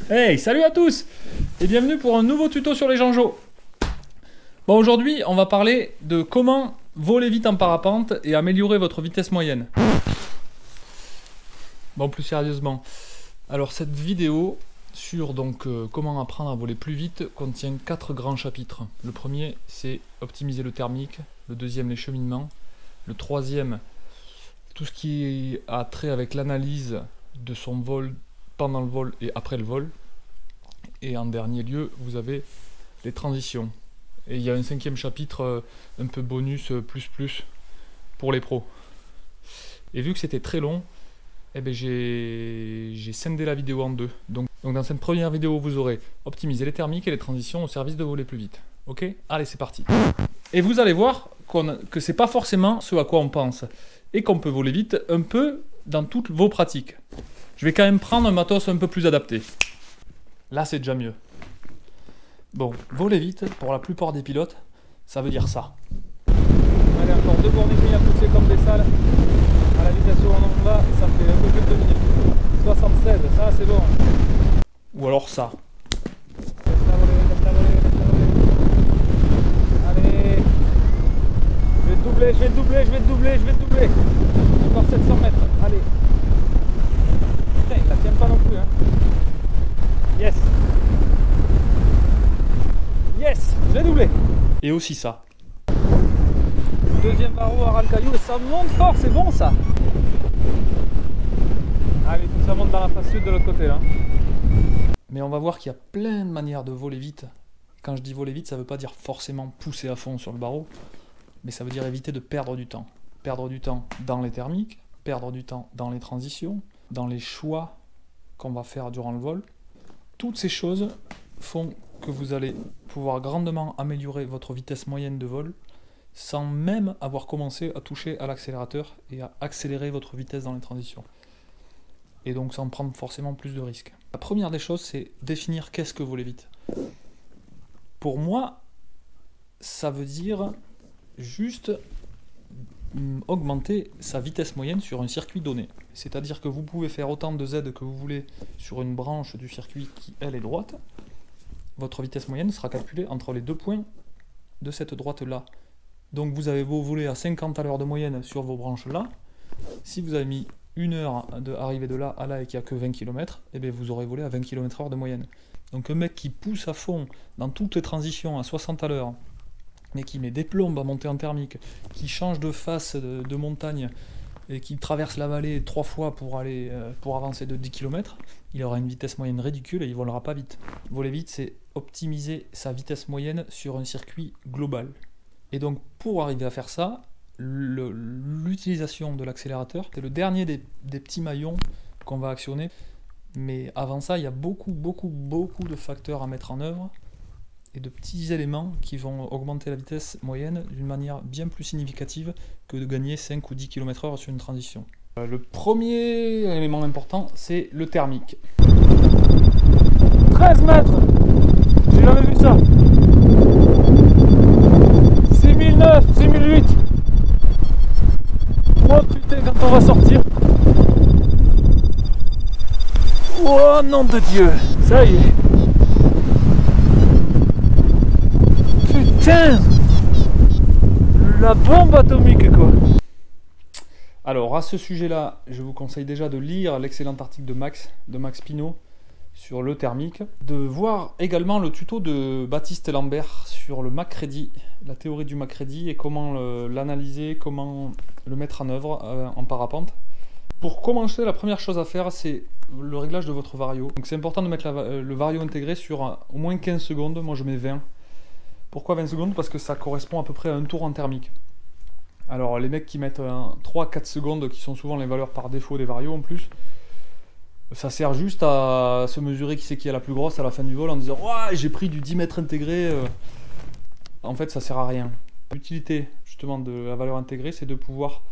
Hey, salut à tous et bienvenue pour un nouveau tuto sur les Janjo. Bon, aujourd'hui, on va parler de comment voler vite en parapente et améliorer votre vitesse moyenne. Bon, plus sérieusement, alors cette vidéo sur comment apprendre à voler plus vite contient 4 grands chapitres. Le premier, c'est optimiser le thermique. Le deuxième, les cheminements. Le troisième, tout ce qui a trait avec l'analyse de son vol pendant le vol et après le vol. Et en dernier lieu, vous avez les transitions. Et il y a un 5e chapitre un peu bonus plus pour les pros. Et vu que c'était très long, eh ben j'ai scindé la vidéo en deux. Donc dans cette première vidéo, vous aurez optimisé les thermiques et les transitions au service de voler plus vite. Ok? Allez, c'est parti. Et vous allez voir que c'est pas forcément ce à quoi on pense. Et qu'on peut voler vite un peu dans toutes vos pratiques. Je vais quand même prendre un matos un peu plus adapté. Là, c'est déjà mieux. Bon, voler vite, pour la plupart des pilotes, ça veut dire ça. Allez, encore 2 bornes et demie à pousser comme des salles. À la vitesse où on va, ça fait un peu plus de 2 minutes. 76, ça c'est bon. Ou alors ça. Laisse-la voler, laisse-la voler, laisse-la voler. Allez. Je vais te doubler, je vais te doubler, je vais te doubler, je vais te doubler. Encore 700 mètres, allez. Putain, il la tient pas non plus, hein. Yes. Yes, je l'ai doublé. Et aussi ça. Deuxième barreau à ras le caillou et ça monte fort, c'est bon ça. Allez, il faut que ça monte dans la face sud de l'autre côté là. Mais on va voir qu'il y a plein de manières de voler vite. Quand je dis voler vite, ça veut pas dire forcément pousser à fond sur le barreau, mais ça veut dire éviter de perdre du temps. Perdre du temps dans les thermiques, perdre du temps dans les transitions, dans les choix qu'on va faire durant le vol. Toutes ces choses font que vous allez pouvoir grandement améliorer votre vitesse moyenne de vol sans même avoir commencé à toucher à l'accélérateur et à accélérer votre vitesse dans les transitions. Et donc sans prendre forcément plus de risques. La première des choses, c'est définir qu'est-ce que voler vite. Pour moi, ça veut dire juste augmenter sa vitesse moyenne sur un circuit donné. C'est-à-dire que vous pouvez faire autant de Z que vous voulez sur une branche du circuit qui, elle, est droite. Votre vitesse moyenne sera calculée entre les 2 points de cette droite-là. Donc vous avez beau voler à 50 à l'heure de moyenne sur vos branches-là, si vous avez mis 1 heure d'arriver de là à là et qu'il n'y a que 20 km, eh bien vous aurez volé à 20 km/h de moyenne. Donc un mec qui pousse à fond dans toutes les transitions à 60 à l'heure, mais qui met des plombes à monter en thermique, qui change de face de montagne et qui traverse la vallée 3 fois pour avancer de 10 km, il aura une vitesse moyenne ridicule et il volera pas vite. Voler vite, c'est optimiser sa vitesse moyenne sur un circuit global. Et donc pour arriver à faire ça, l'utilisation de l'accélérateur, c'est le dernier des petits maillons qu'on va actionner. Mais avant ça, il y a beaucoup de facteurs à mettre en œuvre et de petits éléments qui vont augmenter la vitesse moyenne d'une manière bien plus significative que de gagner 5 ou 10 km/h sur une transition. Le premier élément important, c'est le thermique. 13 mètres! J'ai jamais vu ça! 6009, 6008! Oh putain, quand on va sortir! Oh nom de Dieu! Ça y est! Putain! La bombe atomique quoi! Alors à ce sujet-là, je vous conseille déjà de lire l'excellent article de Max Pinot sur le thermique, de voir également le tuto de Baptiste Lambert sur le MacReady, la théorie du MacReady et comment l'analyser, comment le mettre en œuvre en parapente. Pour commencer, la première chose à faire, c'est le réglage de votre vario. Donc c'est important de mettre le vario intégré sur au moins 15 secondes, moi je mets 20. Pourquoi 20 secondes? Parce que ça correspond à peu près à un tour en thermique. Alors les mecs qui mettent 3-4 secondes, qui sont souvent les valeurs par défaut des varios en plus, ça sert juste à se mesurer qui c'est qui est la plus grosse à la fin du vol en disant « Ouah, j'ai pris du 10 mètres intégré ». En fait, ça sert à rien. L'utilité justement de la valeur intégrée, c'est de pouvoir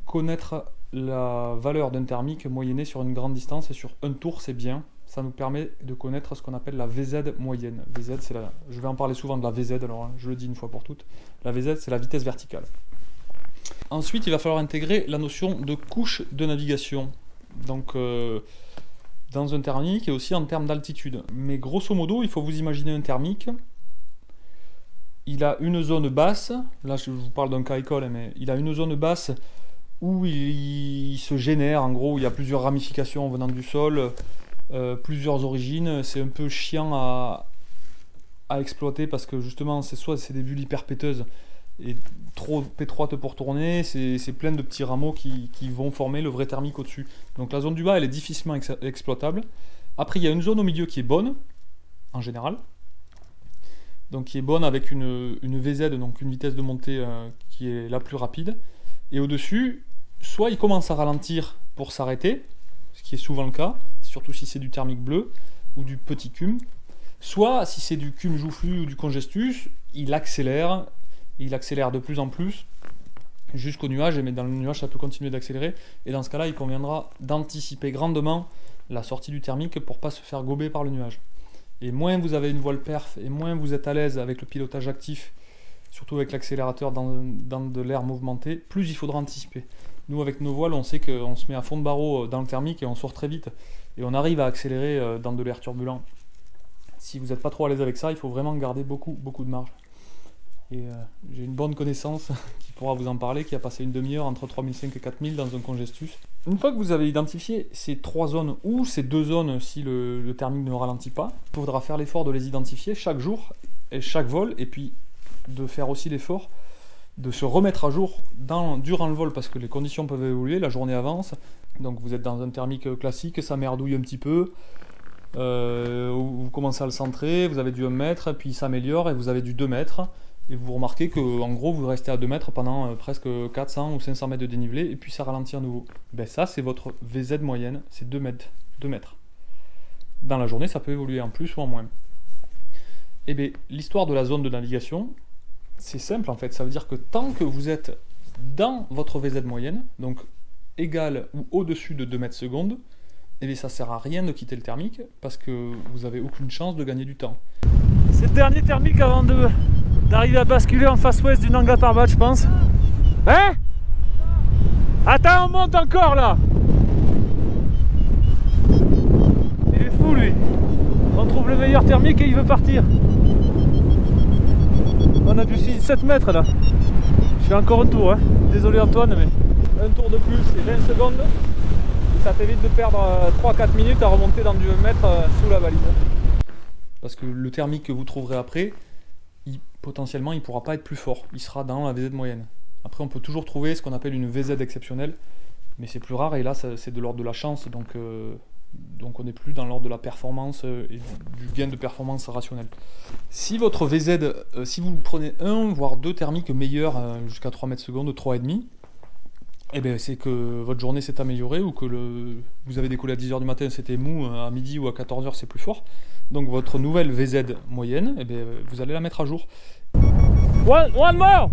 connaître la valeur d'un thermique moyenné sur une grande distance et sur un tour, c'est bien. Ça nous permet de connaître ce qu'on appelle la VZ moyenne. VZ, c'est je vais en parler souvent de la VZ, alors je le dis une fois pour toutes. La VZ, c'est la vitesse verticale. Ensuite, il va falloir intégrer la notion de couche de navigation. Donc, dans un thermique et aussi en termes d'altitude. Mais grosso modo, il faut vous imaginer un thermique. Il a une zone basse, là je vous parle d'un cas école, mais il a une zone basse où il se génère, en gros, il y a plusieurs ramifications venant du sol, plusieurs origines. C'est un peu chiant à exploiter parce que justement, soit c'est des bulles hyper péteuses et trop étroites pour tourner, c'est plein de petits rameaux qui vont former le vrai thermique au-dessus. Donc la zone du bas, elle est difficilement exploitable. Après, il y a une zone au milieu qui est bonne, en général. Donc qui est bonne avec une VZ, donc une vitesse de montée qui est la plus rapide. Et au-dessus, soit il commence à ralentir pour s'arrêter, ce qui est souvent le cas, surtout si c'est du thermique bleu ou du petit cum. Soit si c'est du cum joufflu ou du congestus, il accélère de plus en plus jusqu'au nuage, mais dans le nuage ça peut continuer d'accélérer. Et dans ce cas-là, il conviendra d'anticiper grandement la sortie du thermique pour ne pas se faire gober par le nuage. Et moins vous avez une voile perf, et moins vous êtes à l'aise avec le pilotage actif, surtout avec l'accélérateur dans de l'air mouvementé, plus il faudra anticiper. Nous, avec nos voiles, on sait qu'on se met à fond de barreau dans le thermique et on sort très vite. Et on arrive à accélérer dans de l'air turbulent. Si vous n'êtes pas trop à l'aise avec ça, il faut vraiment garder beaucoup de marge. Et j'ai une bonne connaissance qui pourra vous en parler, qui a passé une demi-heure entre 3005 et 4000 dans un congestus. Une fois que vous avez identifié ces 3 zones ou ces 2 zones si le thermique ne ralentit pas, il faudra faire l'effort de les identifier chaque jour et chaque vol, et puis de faire aussi l'effort de se remettre à jour durant le vol parce que les conditions peuvent évoluer, la journée avance. Donc vous êtes dans un thermique classique, ça merdouille un petit peu, vous commencez à le centrer, vous avez du 1 mètre, puis il s'améliore et vous avez du 2 mètres. Et vous remarquez que en gros vous restez à 2 mètres pendant presque 400 ou 500 mètres de dénivelé et puis ça ralentit à nouveau. Ben ça c'est votre VZ moyenne, c'est 2 mètres. Dans la journée ça peut évoluer en plus ou en moins. Et bien l'histoire de la zone de navigation, c'est simple en fait, ça veut dire que tant que vous êtes dans votre VZ moyenne, donc égal ou au-dessus de 2 mètres secondes, et bien ça sert à rien de quitter le thermique parce que vous n'avez aucune chance de gagner du temps. C'est le dernier thermique avant d'arriver à basculer en face ouest du Nanga Parbat, je pense. Hein? Attends, on monte encore là! Il est fou lui! On trouve le meilleur thermique et il veut partir. On a du 7 mètres là. Je fais encore un tour, hein. Désolé Antoine, mais un tour de plus, c'est 20 secondes. Et ça t'évite de perdre 3-4 minutes à remonter dans du 1 mètre sous la valise. Parce que le thermique que vous trouverez après, potentiellement il ne pourra pas être plus fort, il sera dans la VZ moyenne. Après on peut toujours trouver ce qu'on appelle une VZ exceptionnelle, mais c'est plus rare et là c'est de l'ordre de la chance, donc on n'est plus dans l'ordre de la performance et du gain de performance rationnel. Si votre VZ, si vous prenez 1 voire 2 thermiques meilleurs jusqu'à 3 mètres secondes, 3,5, eh bien c'est que votre journée s'est améliorée ou que vous avez décollé à 10h du matin, c'était mou, à midi ou à 14h c'est plus fort. Donc votre nouvelle VZ moyenne, eh bien, vous allez la mettre à jour. One more!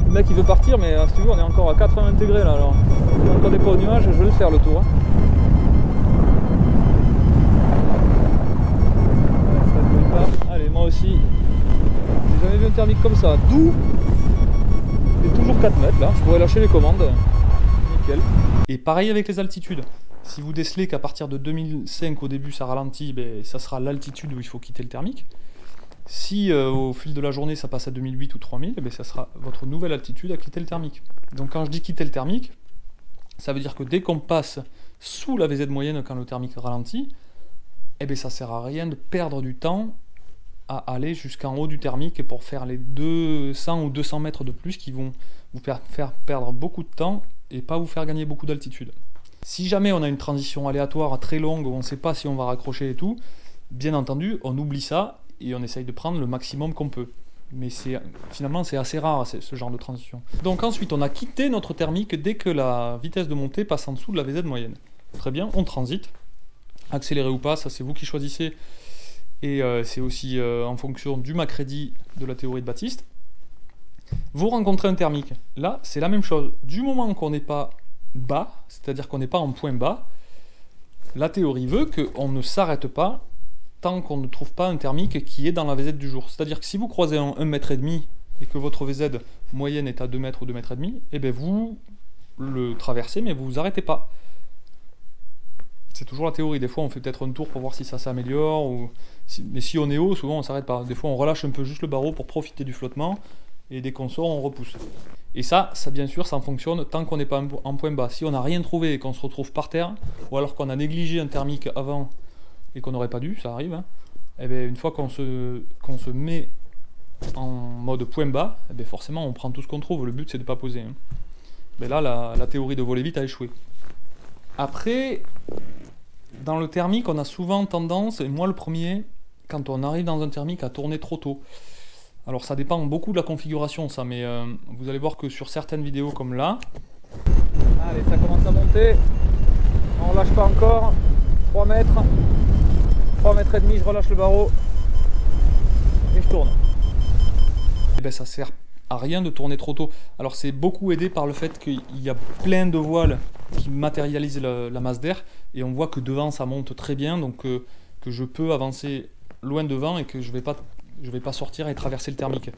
Le mec il veut partir, mais si tu veux on est encore à 80 degrés là, alors quand on n'est pas au nuage, je vais le faire le tour. Hein. Ça ne bouge pas. Allez, moi aussi. J'ai jamais vu un thermique comme ça, doux. Et toujours 4 mètres là, je pourrais lâcher les commandes. Nickel. Et pareil avec les altitudes. Si vous décelez qu'à partir de 2005 au début ça ralentit, ben, ça sera l'altitude où il faut quitter le thermique. Si au fil de la journée ça passe à 2008 ou 3000, ben, ça sera votre nouvelle altitude à quitter le thermique. Donc quand je dis quitter le thermique, ça veut dire que dès qu'on passe sous la VZ moyenne quand le thermique ralentit, eh ben, ça sert à rien de perdre du temps à aller jusqu'en haut du thermique pour faire les 200 ou 200 mètres de plus qui vont vous faire perdre beaucoup de temps et pas vous faire gagner beaucoup d'altitude. Si jamais on a une transition aléatoire très longue où on ne sait pas si on va raccrocher et tout, bien entendu, on oublie ça et on essaye de prendre le maximum qu'on peut. Mais finalement, c'est assez rare ce genre de transition. Donc ensuite, on a quitté notre thermique dès que la vitesse de montée passe en dessous de la VZ moyenne. Très bien, on transite. Accélérer ou pas, ça c'est vous qui choisissez. Et c'est aussi en fonction du Macready de la théorie de Baptiste. Vous rencontrez un thermique. Là, c'est la même chose. Du moment qu'on n'est pas bas, c'est-à-dire qu'on n'est pas en point bas, la théorie veut qu'on ne s'arrête pas tant qu'on ne trouve pas un thermique qui est dans la VZ du jour. C'est-à-dire que si vous croisez un 1,5 mètre et que votre VZ moyenne est à 2 mètres ou 2,5 mètres, et bien vous le traversez mais vous vous arrêtez pas. C'est toujours la théorie. Des fois, on fait peut-être un tour pour voir si ça s'améliore. Mais si on est haut, souvent on s'arrête pas. Des fois, on relâche un peu juste le barreau pour profiter du flottement. Et dès qu'on sort, on repousse. Et ça bien sûr, ça fonctionne tant qu'on n'est pas en point bas. Si on n'a rien trouvé et qu'on se retrouve par terre, ou alors qu'on a négligé un thermique avant et qu'on n'aurait pas dû, ça arrive, hein, et bien, une fois qu'on se met en mode point bas, et bien forcément on prend tout ce qu'on trouve. Le but c'est de ne pas poser. Hein. Mais là, la théorie de voler vite a échoué. Après, dans le thermique, on a souvent tendance, et moi le premier, quand on arrive dans un thermique, à tourner trop tôt. Alors ça dépend beaucoup de la configuration ça, mais vous allez voir que sur certaines vidéos comme là... Allez, ça commence à monter, on relâche pas encore, 3 mètres, 3 mètres et demi, je relâche le barreau et je tourne. Et ben ça sert à rien de tourner trop tôt. Alors c'est beaucoup aidé par le fait qu'il y a plein de voiles qui matérialisent la masse d'air, et on voit que devant ça monte très bien, donc que je peux avancer loin devant et que je vais pas sortir et traverser le thermique.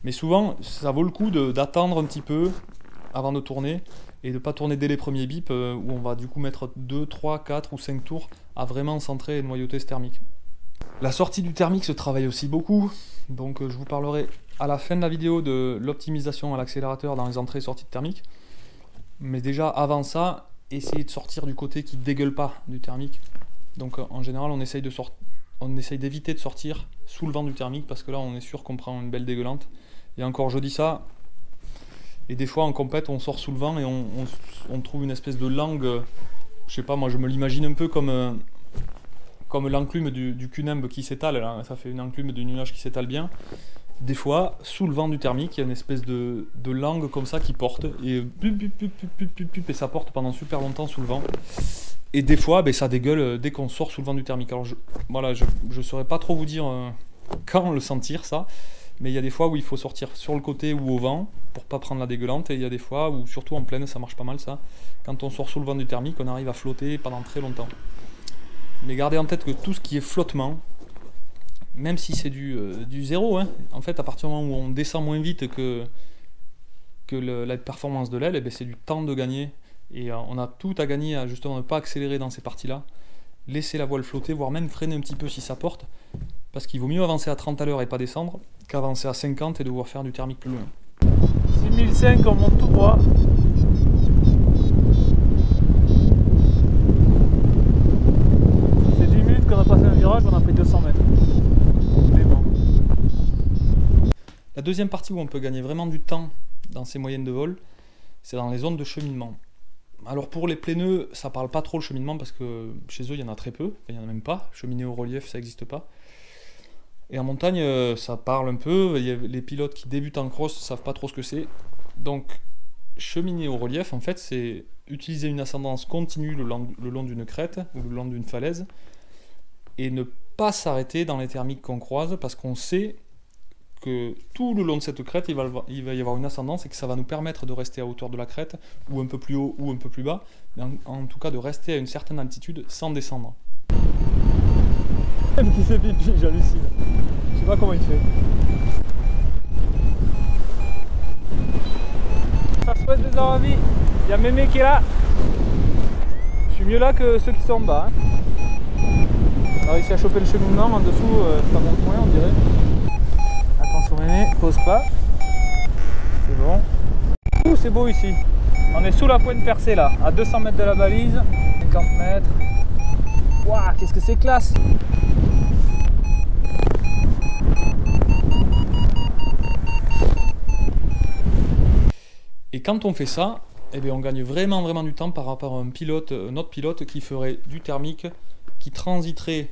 Mais souvent, ça vaut le coup d'attendre un petit peu avant de tourner et de ne pas tourner dès les premiers bips où on va du coup mettre 2, 3, 4 ou 5 tours à vraiment centrer et noyauter ce thermique. La sortie du thermique se travaille aussi beaucoup, donc je vous parlerai à la fin de la vidéo de l'optimisation à l'accélérateur dans les entrées et sorties de thermique. Mais déjà avant ça, essayez de sortir du côté qui dégueule pas du thermique. Donc en général, on essaye d'éviter de sortir sous le vent du thermique parce que là on est sûr qu'on prend une belle dégueulante. Et encore je dis ça, et des fois en compète on sort sous le vent et on trouve une espèce de langue, je sais pas, moi je me l'imagine un peu comme l'enclume du cunimbe qui s'étale, là. Ça fait une enclume de nuage qui s'étale bien. Des fois, sous le vent du thermique, il y a une espèce de langue comme ça qui porte, et et ça porte pendant super longtemps sous le vent. Et des fois, ben, ça dégueule dès qu'on sort sous le vent du thermique. Alors voilà, je saurais pas trop vous dire quand le sentir ça, mais il y a des fois où il faut sortir sur le côté ou au vent pour pas prendre la dégueulante, et il y a des fois où, surtout en plaine, ça marche pas mal ça. Quand on sort sous le vent du thermique, on arrive à flotter pendant très longtemps. Mais gardez en tête que tout ce qui est flottement, même si c'est du zéro, hein, en fait, à partir du moment où on descend moins vite que la performance de l'aile, eh ben, c'est du temps de gagner. Et on a tout à gagner à justement ne pas accélérer dans ces parties-là, laisser la voile flotter, voire même freiner un petit peu si ça porte, parce qu'il vaut mieux avancer à 30 à l'heure et pas descendre, qu'avancer à 50 et devoir faire du thermique plus loin. 6005, on monte tout droit. C'est 10 minutes qu'on a passé un virage, on a pris 200 mètres. Mais bon. La deuxième partie où on peut gagner vraiment du temps dans ces moyennes de vol, c'est dans les zones de cheminement. Alors pour les plaineux, ça parle pas trop le cheminement parce que chez eux il y en a très peu, il y en a même pas, cheminer au relief ça n'existe pas. Et en montagne ça parle un peu, les pilotes qui débutent en cross savent pas trop ce que c'est. Donc cheminer au relief en fait c'est utiliser une ascendance continue le long d'une crête ou le long d'une falaise et ne pas s'arrêter dans les thermiques qu'on croise parce qu'on sait que tout le long de cette crête, il va y avoir une ascendance et que ça va nous permettre de rester à hauteur de la crête, ou un peu plus haut, ou un peu plus bas, mais en tout cas de rester à une certaine altitude sans descendre. Même qui fait pipi, j'hallucine. Je sais pas comment il fait. Ça se passe des heures à vie. Il y a Mémé qui est là. Je suis mieux là que ceux qui sont en bas. Hein. On a réussi à choper le cheminement, en dessous ça monte moins on dirait. Attention Mémé, pose pas. C'est bon. Ouh, c'est beau ici. On est sous la pointe percée là, à 200 mètres de la balise. 50 mètres. Waouh, qu'est-ce que c'est classe! Et quand on fait ça, eh bien on gagne vraiment du temps par rapport à un autre pilote qui ferait du thermique, qui transiterait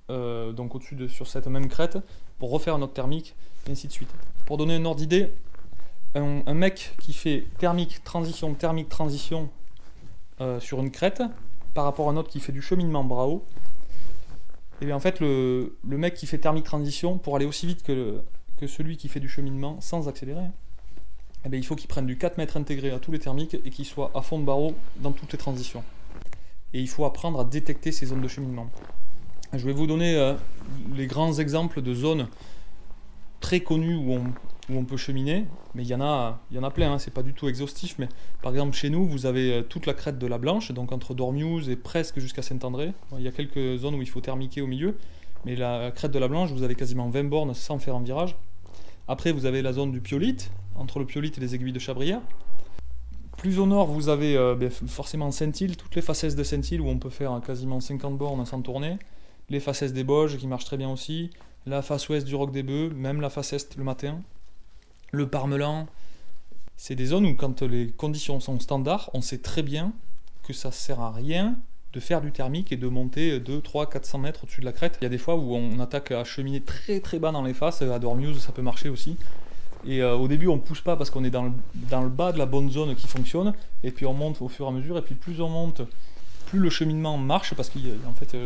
donc au-dessus sur cette même crête pour refaire un autre thermique, et ainsi de suite. Pour donner un ordre d'idée, un mec qui fait thermique transition sur une crête par rapport à un autre qui fait du cheminement bras haut, et bien en fait le mec qui fait thermique transition, pour aller aussi vite que celui qui fait du cheminement sans accélérer, eh bien, il faut qu'il prenne du 4 mètres intégré à tous les thermiques et qu'il soit à fond de barreau dans toutes les transitions. Et il faut apprendre à détecter ces zones de cheminement. Je vais vous donner les grands exemples de zones très connues où où on peut cheminer, mais il y en a plein, hein, c'est pas du tout exhaustif, mais par exemple chez nous, vous avez toute la crête de la Blanche, donc entre Dormiouz et presque jusqu'à Saint-André. Il y a quelques zones où il faut thermiquer au milieu, mais la crête de la Blanche, vous avez quasiment 20 bornes sans faire un virage. Après, vous avez la zone du Piolite, entre le Piolite et les Aiguilles de Chabrière. Plus au nord, vous avez forcément Saint-Île, toutes les faces de Saint-Île où on peut faire quasiment 50 bornes sans tourner. Les faces des Bauges qui marchent très bien aussi. La face ouest du Roc des Bœufs, même la face est le matin. Le Parmelan. C'est des zones où quand les conditions sont standards, on sait très bien que ça sert à rien de faire du thermique et de monter 2, 3, 400 mètres au-dessus de la crête. Il y a des fois où on attaque à cheminer très très bas dans les faces. À Dormiouz, ça peut marcher aussi. Et au début on pousse pas parce qu'on est dans le bas de la bonne zone qui fonctionne, et puis on monte au fur et à mesure, et puis plus on monte, plus le cheminement marche, parce qu'en fait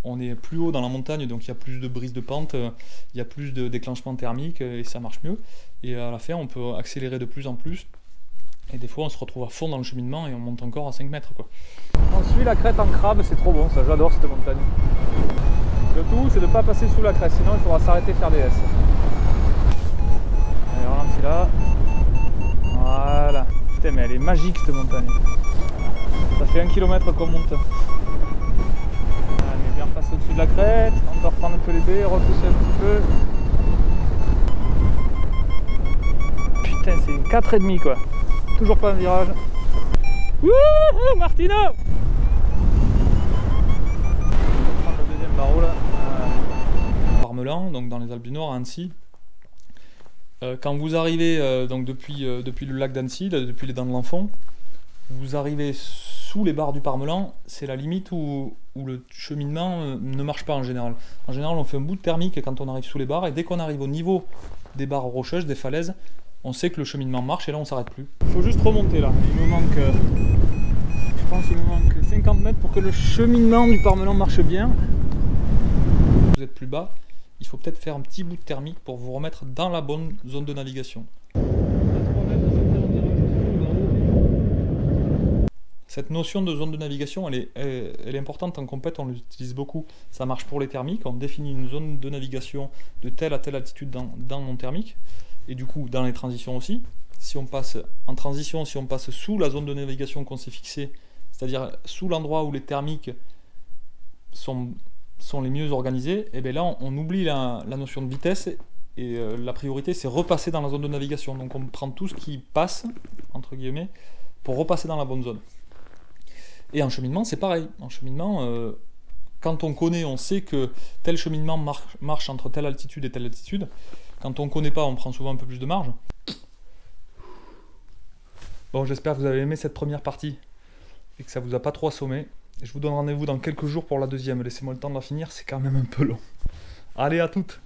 on est plus haut dans la montagne, donc il y a plus de brise de pente, il y a plus de déclenchement thermique, et ça marche mieux, et à la fin on peut accélérer de plus en plus, et des fois on se retrouve à fond dans le cheminement et on monte encore à 5 mètres quoi. On suit la crête en crabe, c'est trop bon, ça j'adore cette montagne. Le tout c'est de ne pas passer sous la crête, sinon il faudra s'arrêter faire des S. Ralenti là, voilà, putain mais elle est magique cette montagne, ça fait 1 km qu'on monte. Allez, bien passer au-dessus de la crête, on peut reprendre un peu les baies, repousser un petit peu. Putain c'est une 4,5 quoi, toujours pas un virage. Wouhou Martino. On va prendre le deuxième barreau là. Parmelan, donc dans les Alpes du Nord à Annecy. Quand vous arrivez donc depuis le lac d'Annecy, depuis les Dents de l'Enfant, vous arrivez sous les barres du Parmelan, c'est la limite où le cheminement ne marche pas en général. En général, on fait un bout de thermique quand on arrive sous les barres, et dès qu'on arrive au niveau des barres rocheuses, des falaises, on sait que le cheminement marche et là on s'arrête plus. Il faut juste remonter là, il me manque, je pense qu'il me manque 50 mètres pour que le cheminement du Parmelan marche bien. Vous êtes plus bas, il faut peut-être faire un petit bout de thermique pour vous remettre dans la bonne zone de navigation. Cette notion de zone de navigation, elle est importante en compète, on l'utilise beaucoup. Ça marche pour les thermiques, on définit une zone de navigation de telle à telle altitude dans mon thermique, et du coup dans les transitions aussi. Si on passe en transition, si on passe sous la zone de navigation qu'on s'est fixée, c'est-à-dire sous l'endroit où les thermiques sont les mieux organisés, et bien là on oublie la notion de vitesse, et la priorité c'est repasser dans la zone de navigation. Donc on prend tout ce qui passe, entre guillemets, pour repasser dans la bonne zone. Et en cheminement c'est pareil. En cheminement, quand on connaît, on sait que tel cheminement marche entre telle altitude et telle altitude. Quand on connaît pas, on prend souvent un peu plus de marge. Bon, j'espère que vous avez aimé cette première partie et que ça vous a pas trop assommé. Je vous donne rendez-vous dans quelques jours pour la deuxième. Laissez-moi le temps de la finir, c'est quand même un peu long. Allez, à toutes!